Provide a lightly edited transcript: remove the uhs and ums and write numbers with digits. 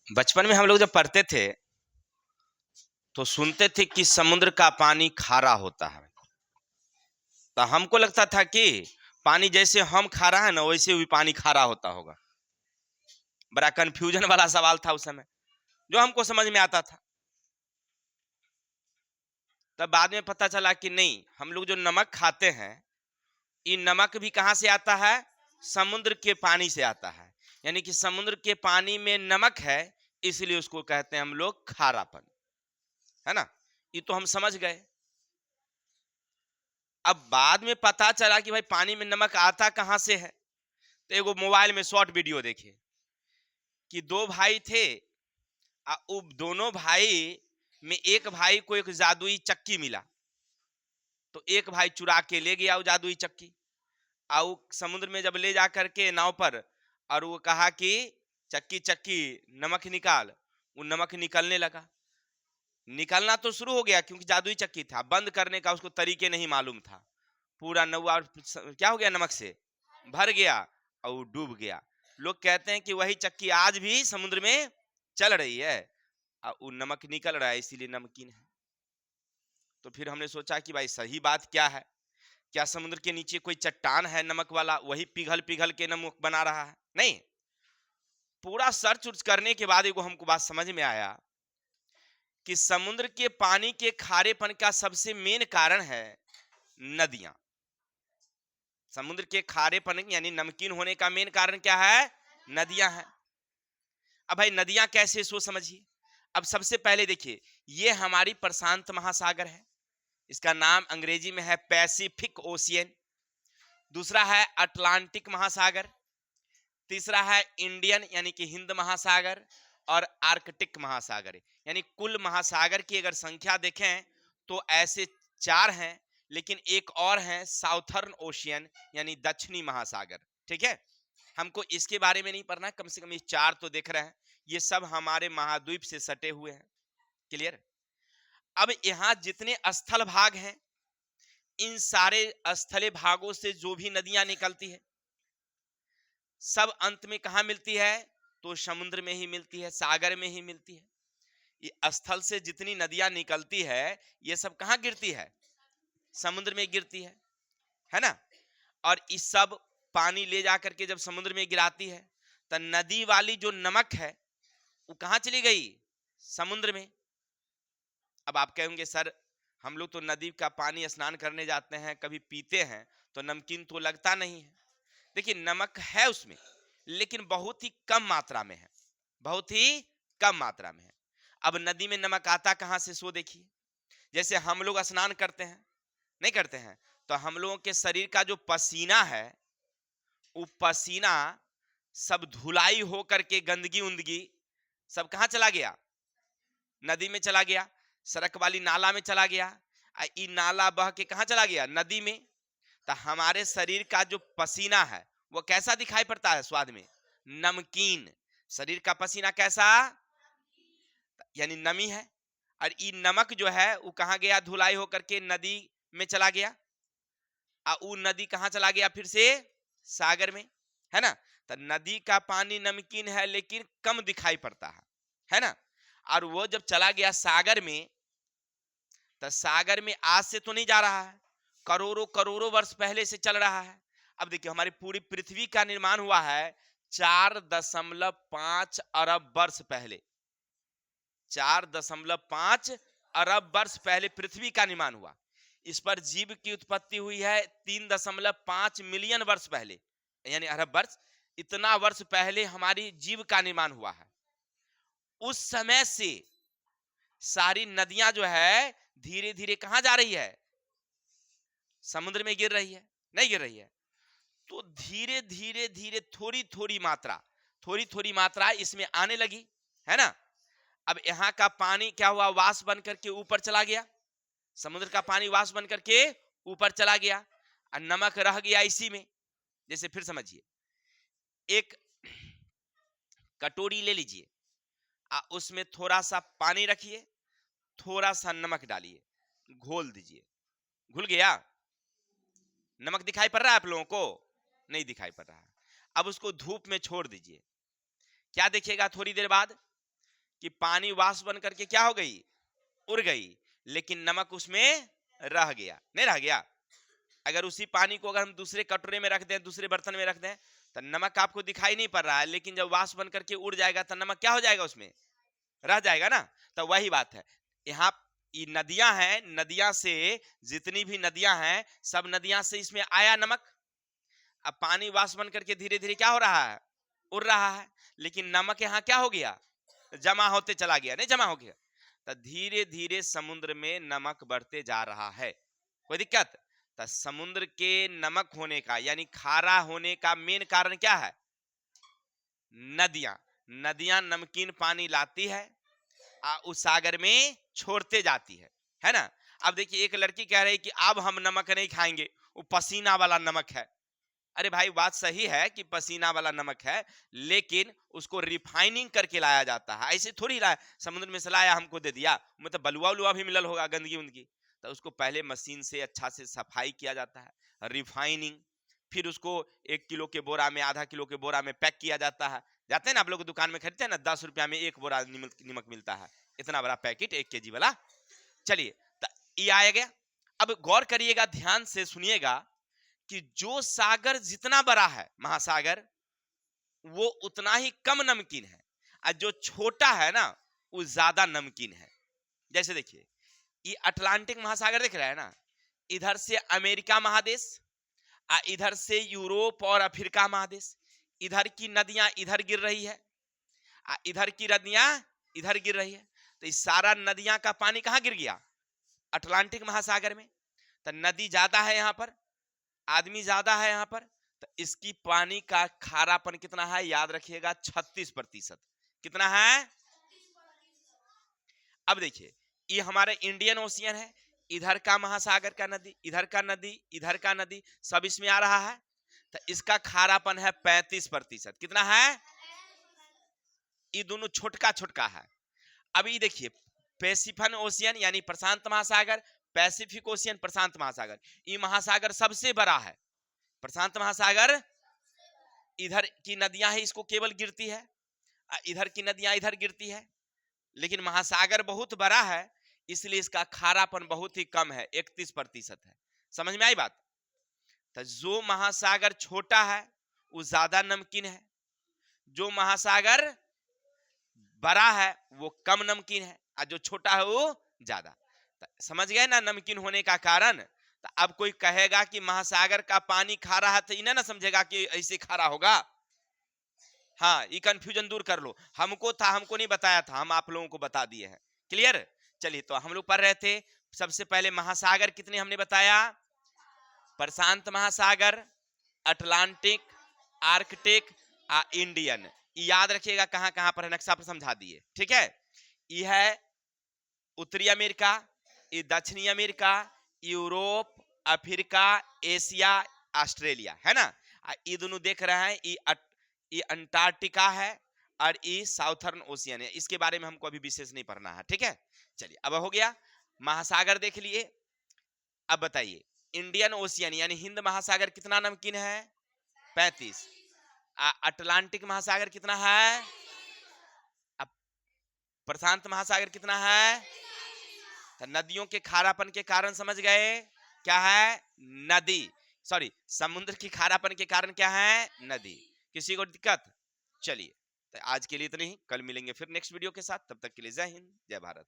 बचपन में हम लोग जब पढ़ते थे तो सुनते थे कि समुद्र का पानी खारा होता है। तो हमको लगता था कि पानी जैसे हम खारा है ना वैसे भी पानी खारा होता होगा। बड़ा कंफ्यूजन वाला सवाल था उस समय, जो हमको समझ में आता था। तब बाद में पता चला कि नहीं, हम लोग जो नमक खाते हैं ये नमक भी कहाँ से आता है? समुद्र के पानी से आता है। यानी कि समुद्र के पानी में नमक है, इसलिए उसको कहते हैं हम लोग खारापन, है ना। ये तो हम समझ गए। अब बाद में पता चला कि भाई पानी में नमक आता कहां से है। तो एगो मोबाइल में शॉर्ट वीडियो देखे कि दो भाई थे, दोनों भाई में एक भाई को एक जादुई चक्की मिला। तो एक भाई चुरा के ले गया वो जादुई चक्की, और समुद्र में जब ले जा करके नाव पर, और वो कहा कि चक्की चक्की नमक निकाल, वो नमक निकलने लगा। निकलना तो शुरू हो गया क्योंकि जादुई चक्की था, बंद करने का उसको तरीके नहीं मालूम था। पूरा नौआ क्या हो गया, नमक से भर गया और डूब गया। लोग कहते हैं कि वही चक्की आज भी समुद्र में चल रही है और वो नमक निकल रहा है, इसीलिए नमकीन है। तो फिर हमने सोचा कि भाई सही बात क्या है, क्या समुद्र के नीचे कोई चट्टान है नमक वाला, वही पिघल पिघल के नमक बना रहा है? नहीं। पूरा सर्च उर्च करने के बाद एगो हमको बात समझ में आया कि समुद्र के पानी के खारेपन का सबसे मेन कारण है नदियां। समुद्र के खारेपन यानी नमकीन होने का मेन कारण क्या है? नदियां हैं। अब भाई नदियां कैसे, सो समझिए। अब सबसे पहले देखिए, ये हमारी प्रशांत महासागर है, इसका नाम अंग्रेजी में है पैसिफिक ओशियन। दूसरा है अटलांटिक महासागर। तीसरा है इंडियन यानी कि हिंद महासागर। और आर्कटिक महासागर, यानी कुल महासागर की अगर संख्या देखें तो ऐसे 4 हैं, लेकिन एक और है साउथर्न ओशियन यानी दक्षिणी महासागर। ठीक है, हमको इसके बारे में नहीं पढ़ना, कम से कम ये 4 तो देख रहे हैं, ये सब हमारे महाद्वीप से सटे हुए हैं। क्लियर। अब यहां जितने स्थल भाग हैं, इन सारे स्थले भागों से जो भी नदियां निकलती है सब अंत में कहां मिलती है? तो समुद्र में ही मिलती है, सागर में ही मिलती है। ये स्थल से जितनी नदियां निकलती है ये सब कहां गिरती है? समुद्र में गिरती है ना। और इस सब पानी ले जाकर के जब समुद्र में गिराती है तो नदी वाली जो नमक है वो कहां चली गई? समुद्र में। अब आप कहेंगे सर हम लोग तो नदी का पानी स्नान करने जाते हैं, कभी पीते हैं, तो नमकीन तो लगता नहीं है। देखिए नमक है उसमें, लेकिन बहुत ही कम मात्रा में है, बहुत ही कम मात्रा में है। अब नदी में नमक आता कहां से, सो देखिए। जैसे हम लोग स्नान करते हैं, नहीं करते हैं, तो हम लोगों के शरीर का जो पसीना है वो पसीना सब धुलाई हो करके गंदगी उंदगी सब कहां चला गया? नदी में चला गया, सड़क वाली नाला में चला गया। ई नाला बह के कहां चला गया? नदी में। तो हमारे शरीर का जो पसीना है वो कैसा दिखाई पड़ता है स्वाद में? नमकीन। शरीर का पसीना कैसा? यानी नमी है। और ये नमक जो है वो कहां गया? धुलाई होकर के नदी में चला गया, और वो नदी कहां चला गया? फिर से सागर में, है ना। तो नदी का पानी नमकीन है लेकिन कम दिखाई पड़ता है ना। और वो जब चला गया सागर में, तो सागर में आज से तो नहीं जा रहा है, करोड़ों करोड़ों वर्ष पहले से चल रहा है। अब देखिए हमारी पूरी पृथ्वी का निर्माण हुआ है 4.5 अरब वर्ष पहले। 4.5 अरब वर्ष पहले पृथ्वी का निर्माण हुआ। इस पर जीव की उत्पत्ति हुई है 3.5 मिलियन वर्ष पहले, यानी अरब वर्ष। इतना वर्ष पहले हमारी जीव का निर्माण हुआ है। उस समय से सारी नदियां जो है धीरे धीरे कहां जा रही है? समुद्र में गिर रही है, नहीं गिर रही है। तो धीरे धीरे धीरे थोड़ी थोड़ी मात्रा इसमें आने लगी, है ना। अब यहां का पानी क्या हुआ? वाष्प बन करके ऊपर चला गया, समुद्र का पानी वाष्प बन करके ऊपर चला गया, और नमक रह गया इसी में। जैसे फिर समझिए, एक कटोरी ले लीजिए, उसमें थोड़ा सा पानी रखिए, थोड़ा सा नमक डालिए, घोल दीजिए, घुल गया। नमक दिखाई पड़ रहा है आप लोगों को? नहीं दिखाई पड़ रहा है। अब उसको धूप में छोड़ दीजिए, क्या देखिएगा थोड़ी देर बाद? कि पानी वाष्प बन करके क्या हो गई, उड़ गई, लेकिन नमक उसमें रह गया, नहीं रह गया। अगर उसी पानी को अगर हम दूसरे कटोरे में रख दें, दूसरे बर्तन में रख दें, तो नमक आपको दिखाई नहीं पड़ रहा है, लेकिन जब वाष्प बन करके उड़ जाएगा तो नमक क्या हो जाएगा, उसमें रह जाएगा ना। तो वही बात है यहाँ, ये नदियां हैं, नदियां से जितनी भी नदियां हैं, सब नदियां से इसमें आया नमक। अब पानी वाष्प बन करके धीरे धीरे क्या हो रहा है, उड़ रहा है, लेकिन नमक यहाँ क्या हो गया, जमा होते चला गया, नहीं जमा हो गया। तो धीरे धीरे समुद्र में नमक बढ़ते जा रहा है, कोई दिक्कत। तो समुद्र के नमक होने का यानी खारा होने का मेन कारण क्या है, नदियां। नदियां नमकीन पानी लाती है, उस सागर में छोड़ते जाती है ना। अब देखिए एक लड़की कह रही कि अब हम नमक नहीं खाएंगे, वो पसीना वाला नमक है। अरे भाई बात सही है कि पसीना वाला नमक है, लेकिन उसको रिफाइनिंग करके लाया जाता है, ऐसे थोड़ी लाया समुद्र में से लाया हमको दे दिया, मतलब बलुआ उलुआ भी मिलल होगा, गंदगी उंदगी। तो उसको पहले मशीन से अच्छा से सफाई किया जाता है, रिफाइनिंग, फिर उसको 1 किलो के बोरा में, आधा किलो के बोरा में पैक किया जाता है। जाते हैं ना आप लोग दुकान में खरीदते हैं ना, 10 रुपया में 1 बोरा नमक मिलता है, इतना बड़ा पैकेट 1 केजी वाला। चलिए तो ये आया गया। अब गौर करिएगा, ध्यान से सुनिएगा कि जो सागर जितना बड़ा है, महासागर, वो उतना ही कम नमकीन है, और जो छोटा है ना वो ज्यादा नमकीन है। जैसे देखिए ये अटलांटिक महासागर दिख रहा है ना, इधर से अमेरिका महादेश, इधर से यूरोप और अफ्रीका महादेश, इधर की नदियां इधर गिर रही है, इधर की नदियां इधर गिर रही है। तो इस सारा नदियां का पानी कहां गिर गया, अटलांटिक महासागर में। तो नदी ज्यादा है यहाँ पर, आदमी ज्यादा है यहाँ पर, तो इसकी पानी का खारापन कितना है, याद रखिएगा 36%। कितना है। अब देखिए ये हमारे इंडियन ओशियन है, इधर का महासागर का नदी, इधर का नदी, इधर का नदी, सब इसमें आ रहा है, तो इसका खारापन है 35%। कितना है, ये दोनों छोटका छोटका है। अब ये देखिए पैसिफिक ओशियन यानी प्रशांत महासागर, पैसिफिक ओशियन प्रशांत महासागर, ये महासागर सबसे बड़ा है। प्रशांत महासागर, इधर की नदियां है इसको केवल गिरती है, इधर की नदियां इधर गिरती है, लेकिन महासागर बहुत बड़ा है, इसलिए इसका खारापन बहुत ही कम है, 31% है। समझ में आई बात। तो जो महासागर छोटा है वो ज्यादा नमकीन है, जो महासागर बड़ा है वो कम नमकीन है, और जो छोटा है वो ज्यादा। समझ गए ना नमकीन होने का कारण। तो अब कोई कहेगा कि महासागर का पानी खारा है, तो इन्हें ना समझेगा कि ऐसे खारा होगा। हाँ ये कंफ्यूजन दूर कर लो, हमको था, हमको नहीं बताया था, हम आप लोगों को बता दिए हैं। क्लियर। चलिए तो हम लोग पढ़ रहे थे, सबसे पहले महासागर कितने हमने बताया, प्रशांत महासागर, अटलांटिक, आर्कटिक, इंडियन। याद रखिएगा कहां कहां पर है, नक्शा पर समझा दिए, ठीक है। यह है उत्तरी अमेरिका, ये दक्षिणी America, Europe, Africa, Asia, Australia, है ना। ये दोनों देख रहे हैं, ये अंटार्कटिका है, और ये साउथर्न ओशियन है। इसके बारे में हमको अभी विशेष नहीं पढ़ना है, ठीक है। चलिए अब हो गया, महासागर देख लिए। अब बताइए इंडियन ओशियन यानी हिंद महासागर कितना नमकीन है, 35। अटलांटिक महासागर कितना है, अब प्रशांत महासागर कितना है। तो नदियों के खारापन के कारण समझ गए क्या है, नदी, सॉरी समुद्र की खारापन के कारण क्या है, नदी। किसी को दिक्कत। चलिए तो आज के लिए इतनी ही, कल मिलेंगे फिर नेक्स्ट वीडियो के साथ, तब तक के लिए जय हिंद जय भारत।